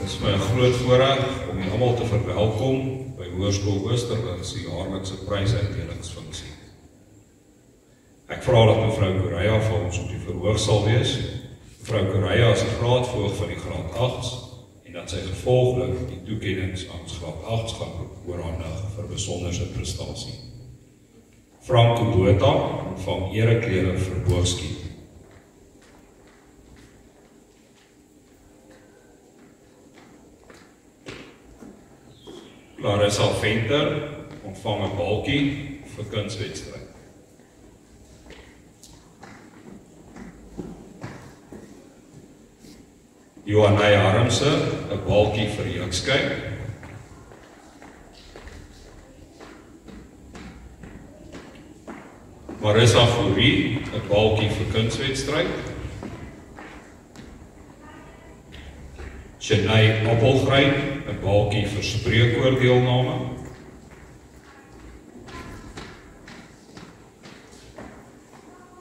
is my 'n groot voorreg om julle almal te verwelkom by Hoërskool Oosterwing se jaarlikse prysuitdelingsfunksie. Ek vra dat mevrou Correia vir ons op die verhoog sal wees. Mevrou Correia is die graadvoog van die graad 8s en dat sy gevolglik die toekennings aan ons graad 8s gaan oorhandig vir besonderse prestasie. Franco Botha ontvang ereklere vir boogskiet. Larissa Venter ontvang 'n balkie vir kunswedstryd. Johanay Harmse 'n balkie vir jeukskyk. Marissa Fourie 'n balkie vir kunswedstryd. Chennai Appelgryp 'n balkie vir spreekoordeelname.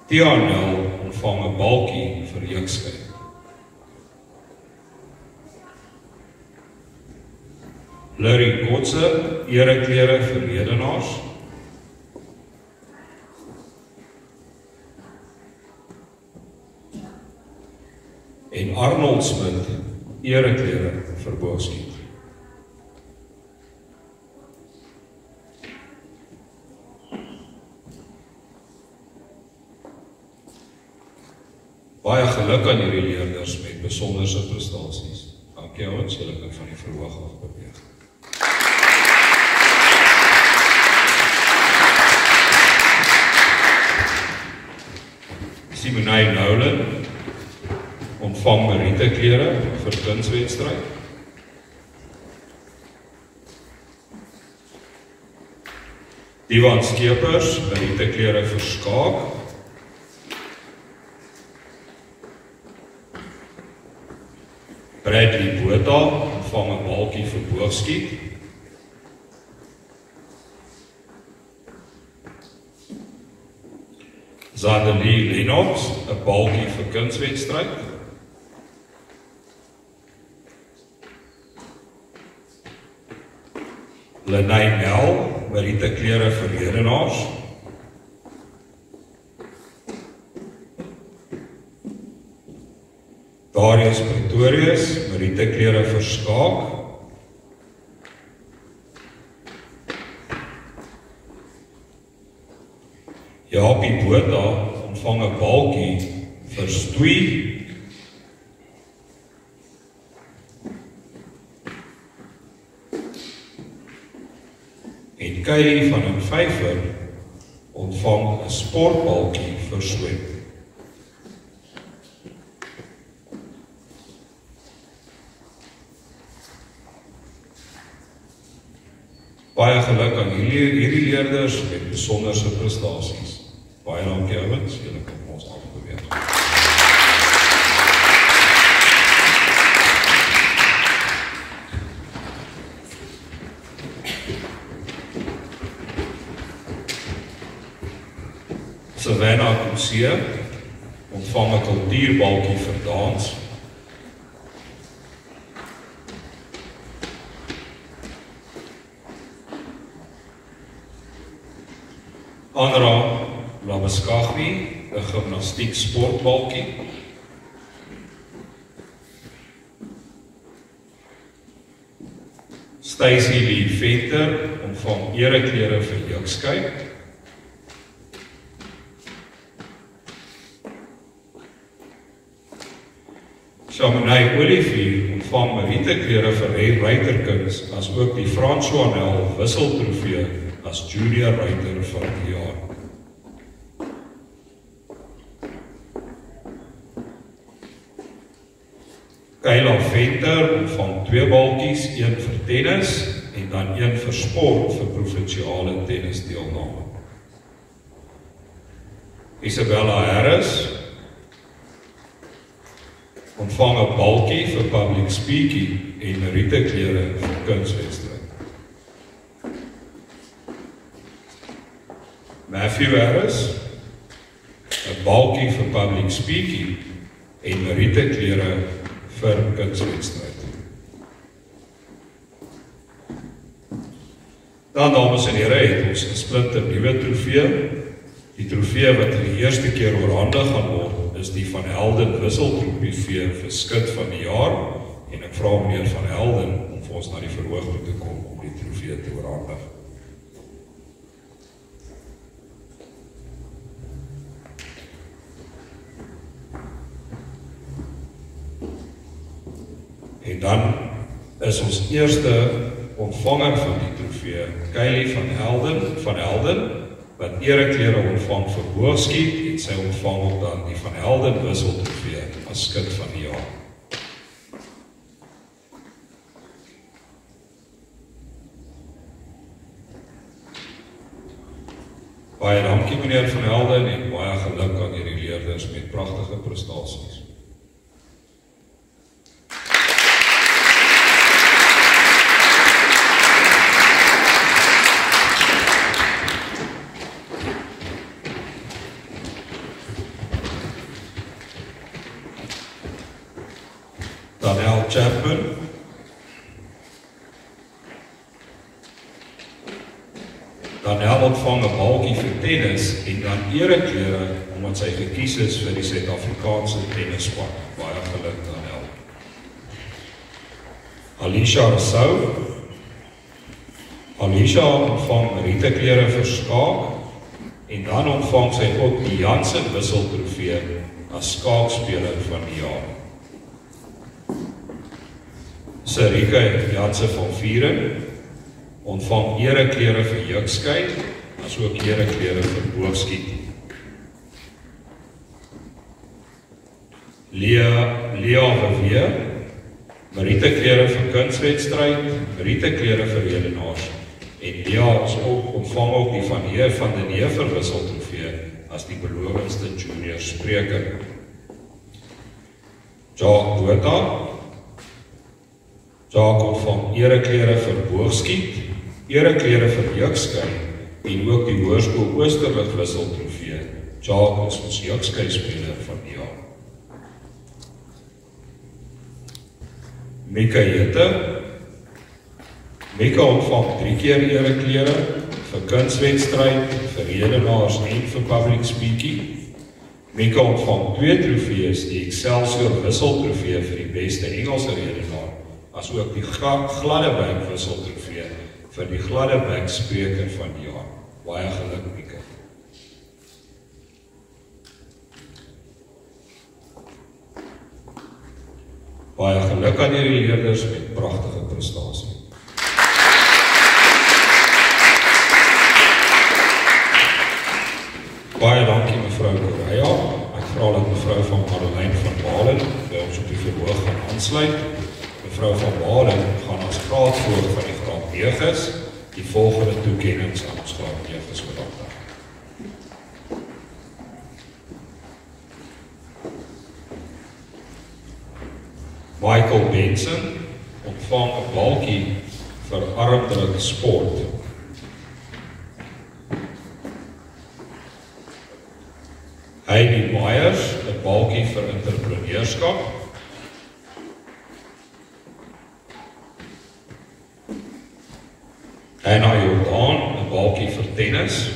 Tianel ontvang 'n balkie vir jeukskyk. Larry Kotse ereklere vir ledenaars. En Arnold Smit ereklere vir boogskiet. Baie geluk aan hierdie leerders met besonderse prestasies. Dankie ouens, julle kan van die verhoog af beweeg. Simonay Nolan ontvang meriteklere vir kunswedstryd. Divan Skeepers meriteklere vir skaak. Bradley Botha ontvang 'n balkie vir boogskiet. Zadelie Lennox 'n balkie vir kunswedstryd. Lenay Nel meriteklere vir ledenaars. Darius Pretorius meriteklere vir skaak. Japie Botha ontvang 'n balkie vir stoei. En Kylie van den Vyver ontvang 'n sportbalkie vir swem. Baie geluk aan hierdie leerders met besonderse prestasies. Baie dankie ouens, julle kan ons afbeweeg. Savannah Kutsie ontvang 'n kultuurbalkie vir dans. Andra Labeskaghi 'n gimnastiek sportbalkie. Stacey Lee Venter ontvang ereklere vir jeukskyk. Chamonay Olivier ontvang meriteklere vir ruiterkuns, as ook die François wisseltrofee as junior ruiter van die jaar. Kayla Venter ontvang 2 balkies, 1 vir tennis en dan 1 vir sport vir provinsiale tennisdeelname. Isabella Harris ontvang 'n balkie vir public speaking en meriteklere vir kunswedstryd. Matthew Harris 'n balkie vir public speaking en meriteklere vir kunswedstryd. Dan, dames en here, het ons 'n splinter nuwe trofee. Die trofee wat vir die eerste keer oorhandig gaan word, is die Van Helden wisseltrofee vir skut van die jaar. En ek vra meneer Van Helden om vir ons na die verhoog toe te kom om die trofee te oorhandig. En dan is ons eerste ontvanger van die trofee, Kylie van Helden, wat ereklere ontvang vir boogskiet, en sy ontvang ook dan die Van Helden wisseltrofee as skut van die jaar. Baie dankie meneer Van Helden en baie geluk aan hierdie leerders met pragtige prestasies. Daniel Chapman. Daniel ontvang 'n balkie vir tennis en dan ereklere omdat sy gekies is vir die Suid-Afrikaanse tennisspan. Baie geluk Daniel. Alicia Rousseau. Alicia ontvang rieteklere vir skaak en dan ontvang sy ook die Jansen wisseltrofee as skaakspeler van die jaar. Sarika Jansen van Vieren ontvang ereklere vir jukskei, as ook ereklere vir boogskiet. Lea Verweer, meriteklere vir kunswedstryd, meriteklere vir redenaars. En Lea is ook ontvang ook die van Heer van den Heever wisseltrofee as die belovendste junior spreker. Jacques Botha. Jacques ontvang ereklere vir boogskiet, ereklere vir jukskei en ook die Hoërskool Oosterlig wisseltrofee. Jacques is ons jukskei speler van die jaar. Mika Jette. Mika ontvang 3 keer ereklere vir kunswedstryd, vir redenaars en vir public speaking. Mika ontvang 2 trofees, die Excelsior wisseltrofee vir die beste Engelse redenaar, as ook die Gladdebek wisseltrofee vir die Gladdebek spreker van die jaar. Baie geluk Mika. Baie geluk aan hierdie leerders met pragtige prestasie. Baie dankie mevrou Correa. Ek vra dat mevrou van Madeleine van Balen by ons op die verhoog gaan aansluit. Mevrou van Balen gaan as graadvoogd van die graad 9's die volgende toekennings aan ons graad 9's oorhandig. Michael Benson ontvang 'n balkie vir armdruk sport. Heidi Myers 'n balkie vir entrepreneurskap. Anna Jordan 'n balkie vir tennis.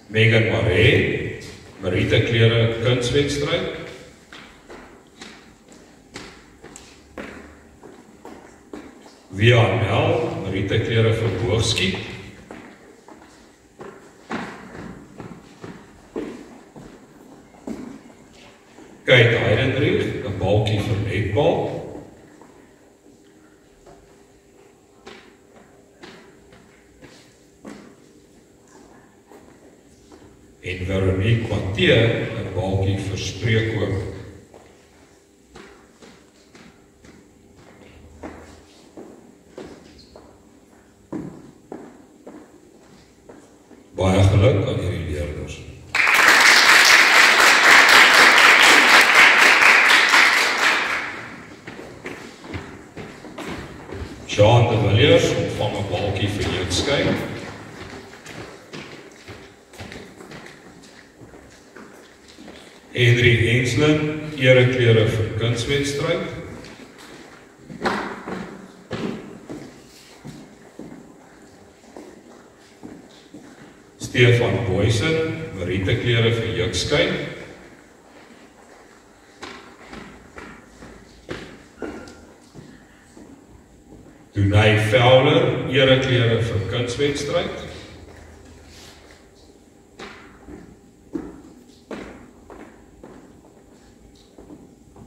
Megan Maree, meriteklere kunswedstryd. Via Nel, meriteklere vir boogskiet. Kate Heidenreich, 'n balkie vir netbal. En Veronique Quantier, 'n balkie vir spreekoop. Baie geluk aan hierdie leerders. Jean de Villiers ontvang 'n balkie vir jukskei. Henry Henslin, ereklere vir kunswedstryd. Stefan Boysen, Meriteklere vir jeugskei. Dunay Fowler, ereklere vir kunswedstryd.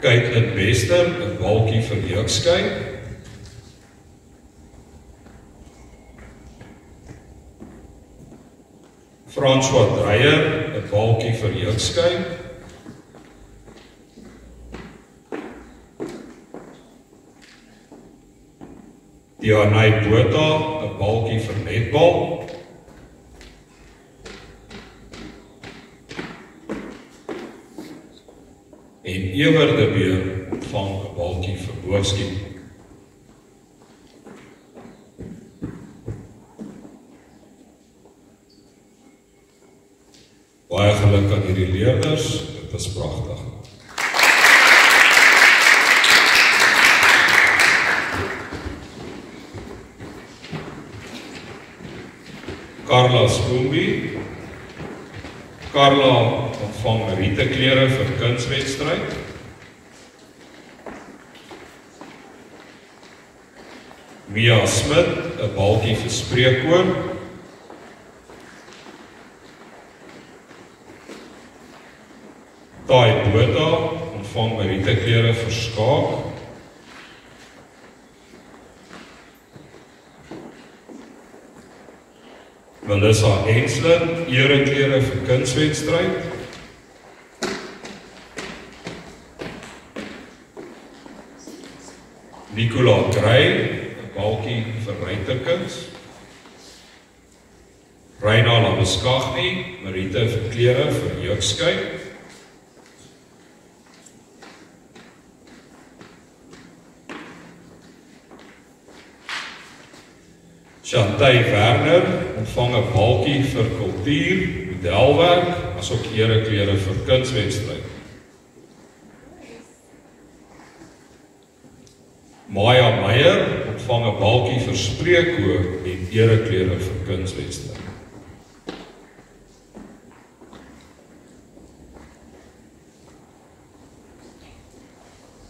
Caitlin Bester, 'n balkie vir jeugskei. François Dreyer, 'n balkie vir jeugskei. Dianay Botha, 'n balkie vir netbal. En Ewer de Beer ontvang 'n balkie vir boogskiet. Baie geluk aan hierdie leerders, dit is pragtig. Carla Spoomby. Carla ontvang meriteklere vir kunswedstryd. Mia Smit, 'n balkie vir spreekkoor. Tai Botha ontvang meriteklere vir skaak. Melissa Enslin, ereklere vir kunswedstryd. Nicola Grey, 'n balkie vir ruimtekuns. Reina Labeskagni, merite vir klere vir jeugskei. Chantay Werner ontvang 'n balkie vir kultuur, modelwerk, asook ereklere vir kunswedstryd. Maya Meyer ontvang 'n balkie vir spreekkoor en ereklere vir kunswedstryd.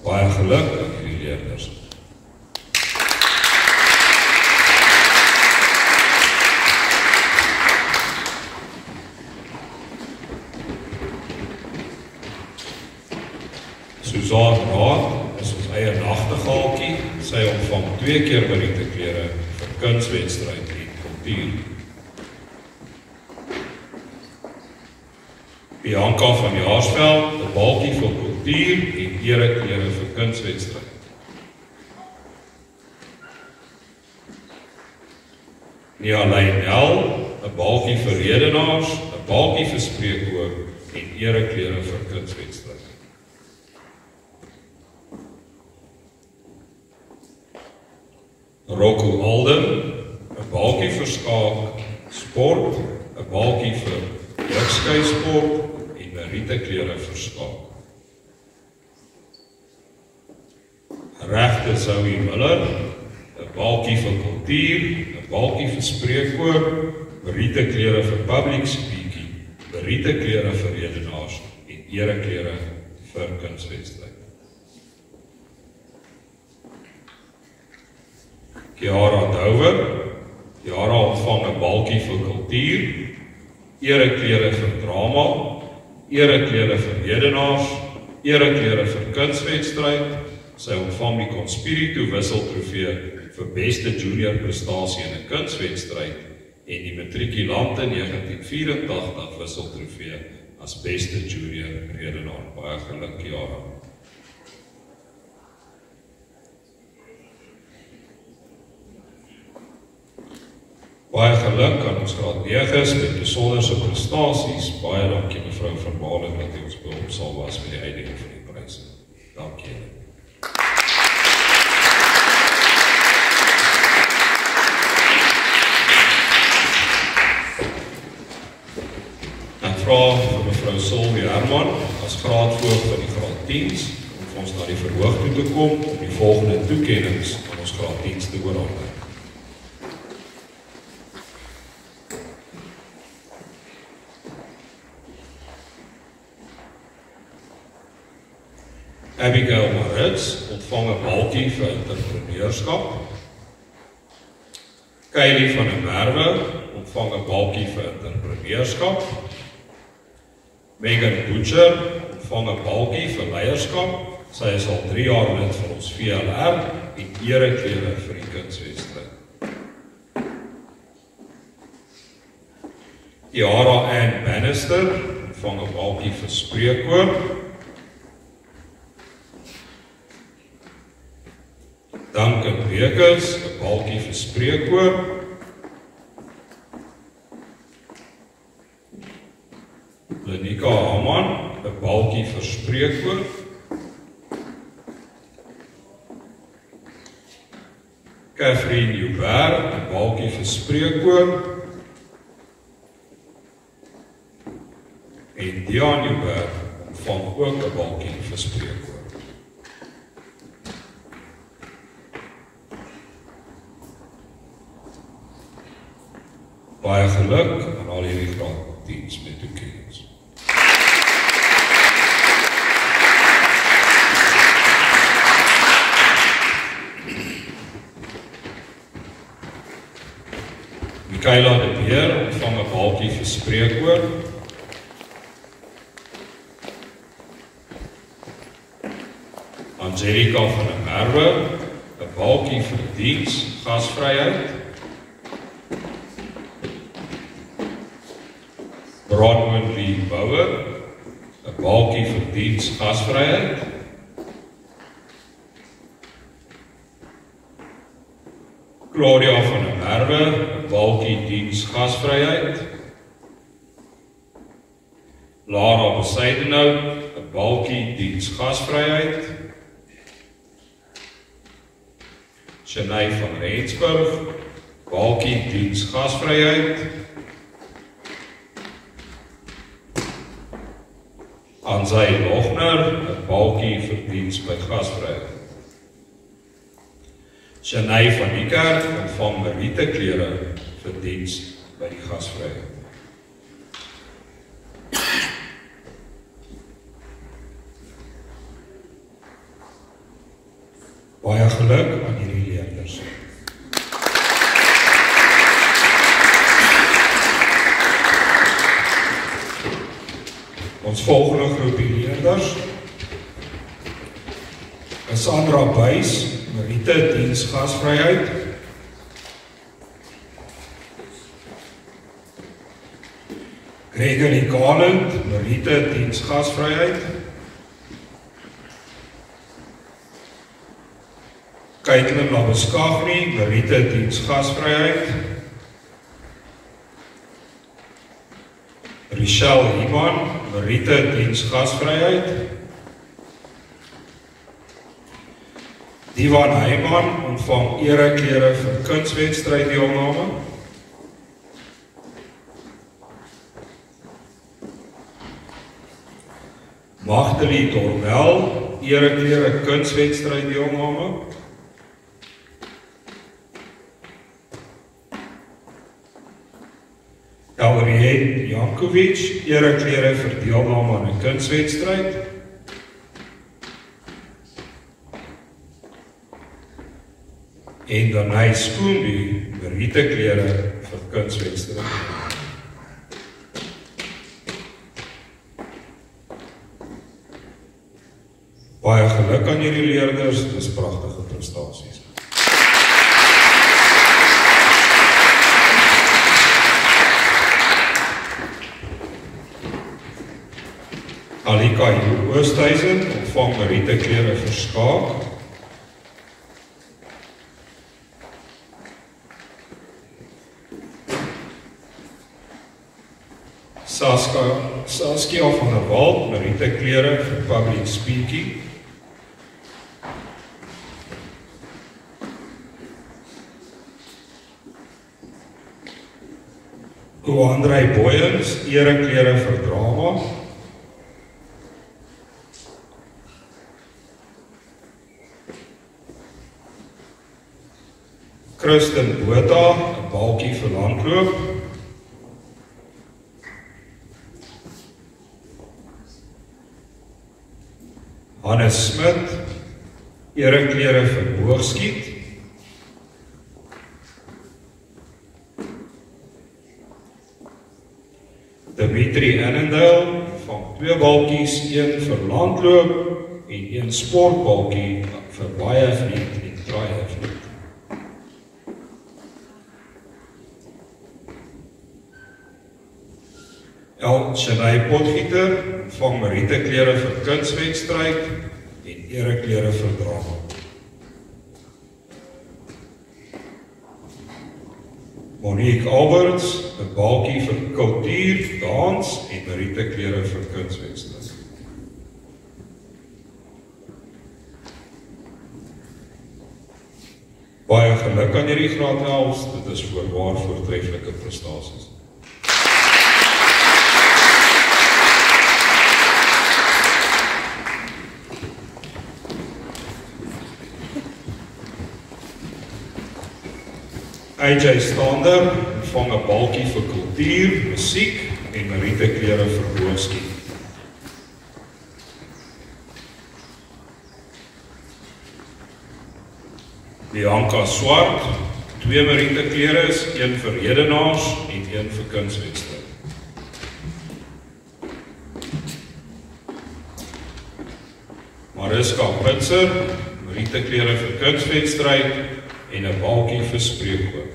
Baie geluk aan hierdie leerders. Suzanne Raad is ons eie nagtegaaltjie. Sy ontvang 2 keer meriteklere vir kunswedstryd en kultuur. Bianca van Jaarsveld, 'n balkie vir kultuur en ereklere vir kunswedstryd. Nia Lynel, 'n balkie vir redenaars, 'n balkie vir spreekkoor en ereklere vir kunswedstryd. Rocco Alden, 'n balkie vir skaak, sport, 'n balkie vir jeugskei sport en meriteklere vir skaak. Regte Zoe Miller, 'n balkie vir kultuur, 'n balkie vir spreekkoor, meriteklere vir public speaking, meriteklere vir redenaars en ereklere vir kunswedstryd. Kiara Douwer, Kiara ontvang 'n balkie vir kultuur, ereklere vir drama, ereklere vir redenaars, ereklere vir kunswedstryd. Sy ontvang die Conspiritu Wisseltrofee vir beste junior prestasie in 'n kunswedstryd en die Matrikulante 1984 Wisseltrofee as beste junior redenaar. Baie geluk, Kiara. Baie geluk aan ons graad 9's met besonderse prestasies. Baie dankie mevrou Van Baarle dat u ons behulp sal was met die uitdeling van die pryse. Dankie. Ek vra vir mevrou Sylvie Herman as graadvoog van die graad 10's om vir ons na die verhoog toe te kom om die volgende toekennings aan ons graad 10's te oorhandig. Abigail Maritz ontvang 'n balkie vir entrepreneurskap. Kylie van der Merwe ontvang 'n balkie vir entrepreneurskap. Megan Butcher ontvang 'n balkie vir leierskap. Sy is al 3 jaar lid van ons VLR en ereklere vir die kunswedstryd. Yara Ann Bannister ontvang 'n balkie vir spreekkoor. Duncan Bekers 'n balkie vir spreekkoor. Lenika Haman 'n balkie vir spreekkoor. Catherine Joubert 'n balkie vir spreekkoor. En Dion Joubert ontvang ook 'n balkie vir spreekkoor. Baie geluk aan al hierdie graaddiens met toekennings. Michaela de Beer ontvang 'n balkie vir spreekkoor. Angelika van der Merwe 'n balkie vir diens gasvryheid. Bronwyn Lee Bouwer 'n balkie vir diens gasvryheid. Claudia van der Merwe 'n balkie diens gasvryheid. Lara Besaidenhout 'n balkie diens gasvryheid. Shanae van Rensburg balkie diens gasvryheid. Anzai Lochner 'n balkie vir diens by gasvryheid. Shanae van die Kerk ontvang Meriete klere vir diens by die gasvryheid. Baie geluk aan hierdie leerders. Ons volgende groepie leerders is Sandra Buys, Meriete diens gasvryheid. Gregory Garland, Meriete diens gasvryheid. Caitlin Labeskagni, Meriete diens gasvryheid. Richelle Iman, Meriete diens gasvryheid. Divan Heiman ontvang ereklere vir kunswedstryd deelname. Magdelie Dormel, ereklere kunswedstryd deelname. Elriet Jankovic, ereklere vir deelname aan 'n kunswedstryd. En Danai Skoombi, Meriete klere vir kunswedstryd. Baie geluk aan hierdie leerders, dis pragtige prestasies. Alika Oosthuizen ontvang Meriete klere vir skaak. Saskia van der Walt, Meriete klere vir public speaking. Andrei Boyens, ereklere vir drama. Kristen Botha, 'n balkie vir landloop. Hannes Smit, ereklere vir Boogskiet, Dimitri Annandale van 2 balkies, 1 vir landloop en 1 sportbalkie vir baie vriend en traai vriend. Shanay Potgieter ontvang meriteklere vir kunswedstryd en ereklere vir drama. Monique Alberts, 'n balkie vir kultuur, dans en meriteklere vir kunswedstryd. Baie geluk aan hierdie graad 11, dit is voorwaar voortreffelike prestasies. AJ Stander ontvang 'n balkie vir kultuur, musiek en meriteklere vir Boogskiet. Bianca Swart, 2 meriteklere, 1 vir hedenaars en 1 vir kunswedstryd. Mariska Pritser, meriteklere vir kunswedstryd en 'n balkie vir spreekwoord.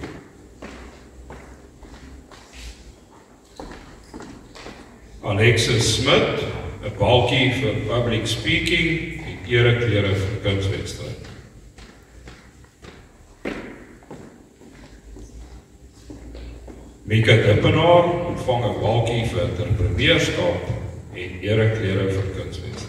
Alexis Smit, 'n balkie vir public speaking en ereklere vir kunswedstryd. Mika Dippenaar ontvang 'n balkie vir entrepreneurskap en ereklere vir kunswedstryd.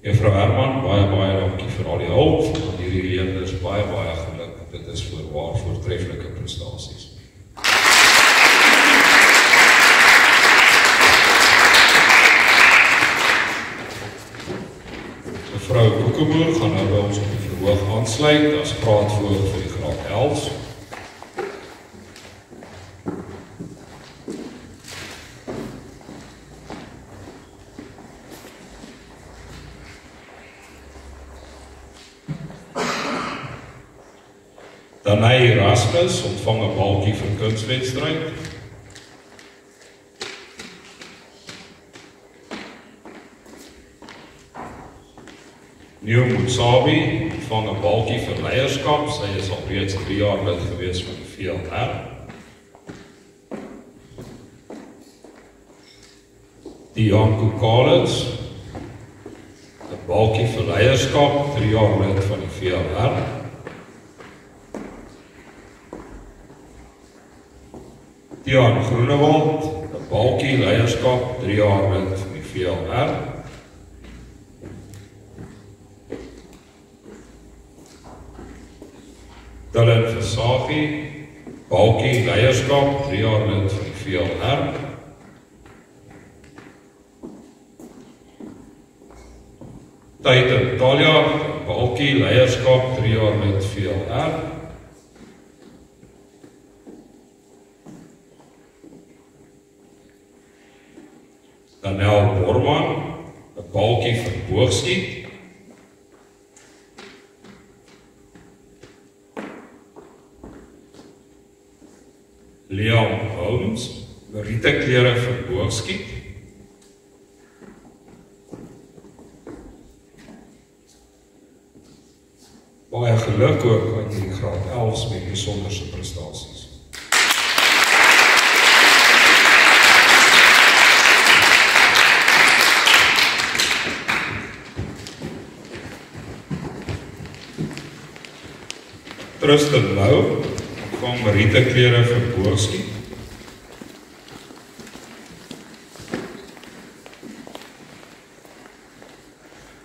Juffrou Herman, baie dankie vir al die hulp. Hierdie leerders baie geluk. Dit is voorwaar voortreffelike prestasies. Mevrou Koekeboer gaan nou by ons op die verhoog aansluit as praatvoer vir die graad 11. Danai Erasmus ontvang 'n balkie vir kunswedstryd. Neo Mutsabi ontvang 'n balkie vir leierskap. Sy is al reeds 3 jaar lid gewees van die VLR. Dianco Collins, 'n balkie vir leierskap, 3 jaar lid van die VLR. Tiaan Groenewald, 'n balkie leierskap, 3 jaar lid van die VLR. Dylan Versaghi, balkie leierskap, 3 jaar lid van die VLR. Taita Talia, balkie leierskap, 3 jaar lid VLR. Danel Borman, 'n balkie vir Boogskiet. Liam Holmes, meriteklere vir Boogskiet. Baie geluk ook aan die graad 11 met besonderse prestasies. Tristan Lou ontvang meriteklere vir Boogskiet.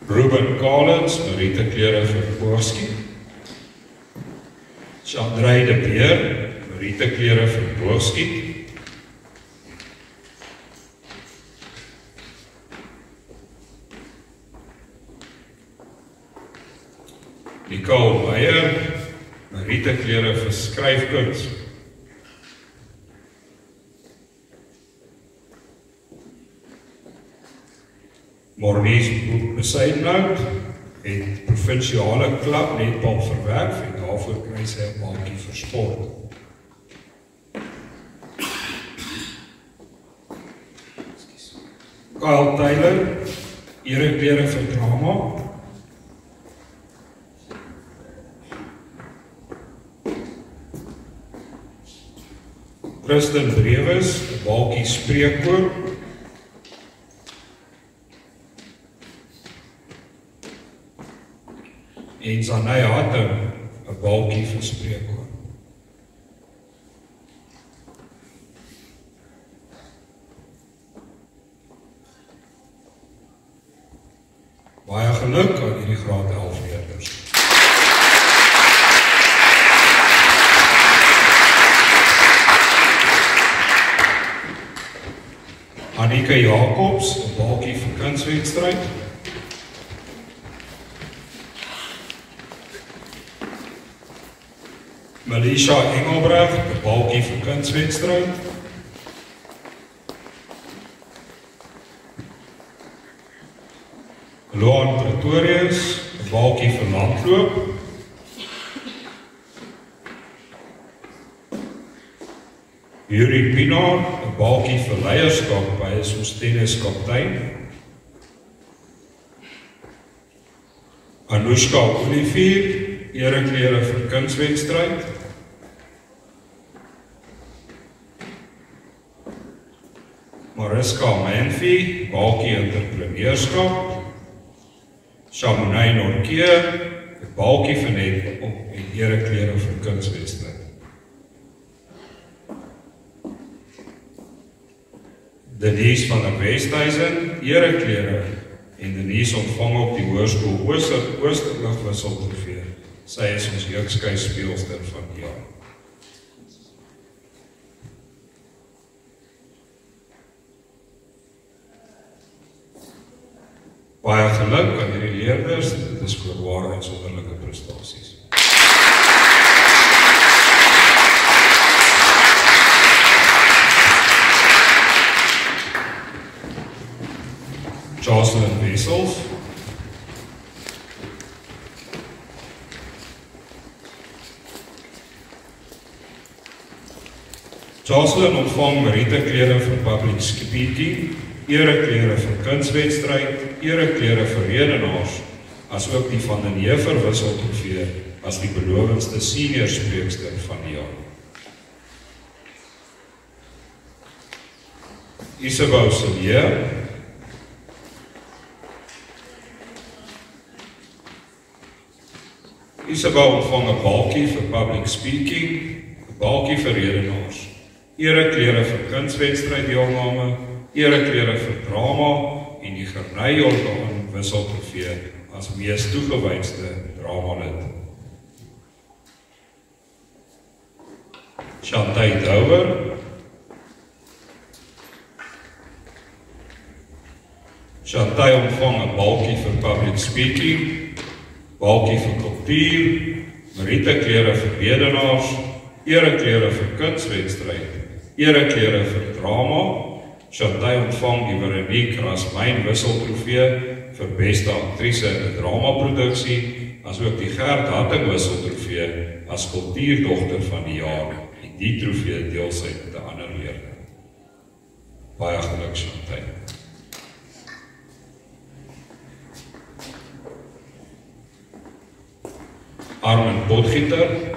Ruben Collins, meriteklere vir Boogskiet. Chandray de Beer, meriteklere vir Boogskiet. Nicole Meyer, meriteklere vir skryfkuns. Marlies Besuidenhout het provinsiale klub netbal verwerf en daarvoor kry sy 'n balkie vir sport. Kyle Taylor, ereklere vir drama. Tristan Brewes, 'n balkie spreekkoor. En Zanay Hattem, 'n balkie vir spreekkoor. Baie geluk aan hierdie graad 11 leerders. Annika Jacobs, 'n balkie vir kunswedstryd. Melisha Engelbrecht, 'n balkie vir kunswedstryd. Loan Pretorius, 'n balkie vir landloop. Yuri Pinaar, 'n balkie vir leierskap by ons tenniskaptein. Anushka Olivier, ereklere vir kunswedstryd. Mariska Manfi, balkie entrepreneurskap. Shamunay Norkeer, 'n balkie vir netbal en ereklere vir kunswedstryd. Denise van der Westhuizen, ereklere en Denise ontvang op die Hoërskool Oosterlig wisseltrofee. Sy is ons jeugskei speelster van die jaar. Baie geluk aan hierdie leerders, dit is voorwaar uitsonderlike prestasies. Jocelyn Wessels, Jocelyn ontvang meriteklere vir public speaking, ereklere vir kunswedstryd, ereklere vir redenaars, as ook die van den Heever wisseltrofee as die belovendste senior spreekster van die jaar. Isabel Sillier, Isabel ontvang 'n balkie vir public speaking, 'n balkie vir redenaars, ereklere vir kunswedstryd deelname, ereklere vir drama en die Gerney-Jordaan wisseltrofee as mees toegewydste dramalid. Chantay Douwer, Chantay ontvang 'n balkie vir public speaking, balkie vir kultuur, meriteklere vir redenaars, ereklere vir kunswedstryd, ereklere vir drama. Chantay ontvang die Veronique Rasmyn wisseltrofee vir beste aktrise in 'n dramaproduksie, asook die Gert Hatting wisseltrofee as kultuurdogter van die jaar, en die trofee deel sy met 'n ander leerder. Baie geluk, Chantay. Armin Potgieter,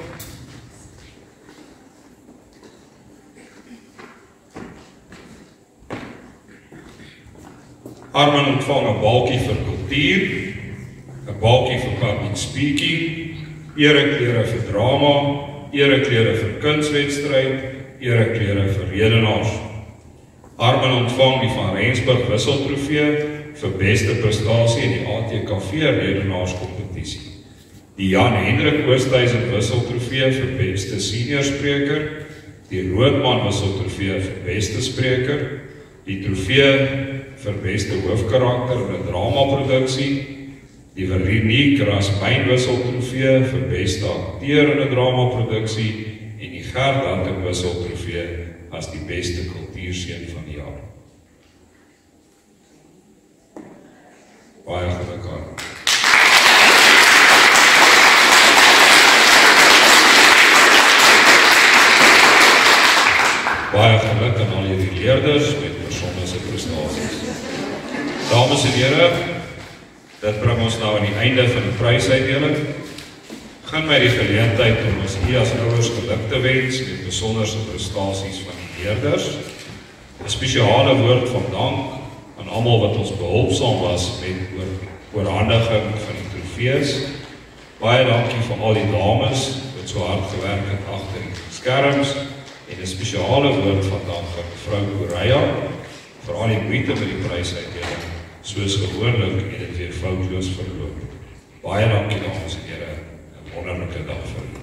Armin ontvang 'n balkie vir kultuur, 'n balkie vir public speaking, ereklere vir drama, ereklere vir kunswedstryd, ereklere vir redenaars. Armin ontvang die Van Rensburg wisseltrofee vir beste prestasie in die ATKV redenaarskompetisie. Die Jan Hendrik Oosthuizen wisseltrofee vir beste senior spreker, die Roodman wisseltrofee vir beste spreker, die trofee vir beste hoofkarakter in 'n dramaproduksie, die Veronique Rasmyn wisseltrofee vir beste akteur in 'n dramaproduksie en die Gert Hatting wisseltrofee as die beste kultuurseun van die jaar. Baie geluk aan. Baie geluk aan al die leerders met besonderse prestasies. Dames en here, dit bring ons nou aan die einde van die prysuitdeling. Gaan my die geleentheid om ons as ouers geluk te wens met besonderse prestasies van die leerders. 'n Spesiale woord van dank aan almal wat ons behulpsaam was met oorhandiging van die trofees. Baie dankie vir al die dames wat so hard gewerk het agter die skerms. En 'n spesiale woord van dank aan mevrou Correia vir al die moeite met die prysuitdeling. Soos gewoonlik het dit weer foutloos verloop. Baie dankie dames en here. 'n wonderlike dag vir u.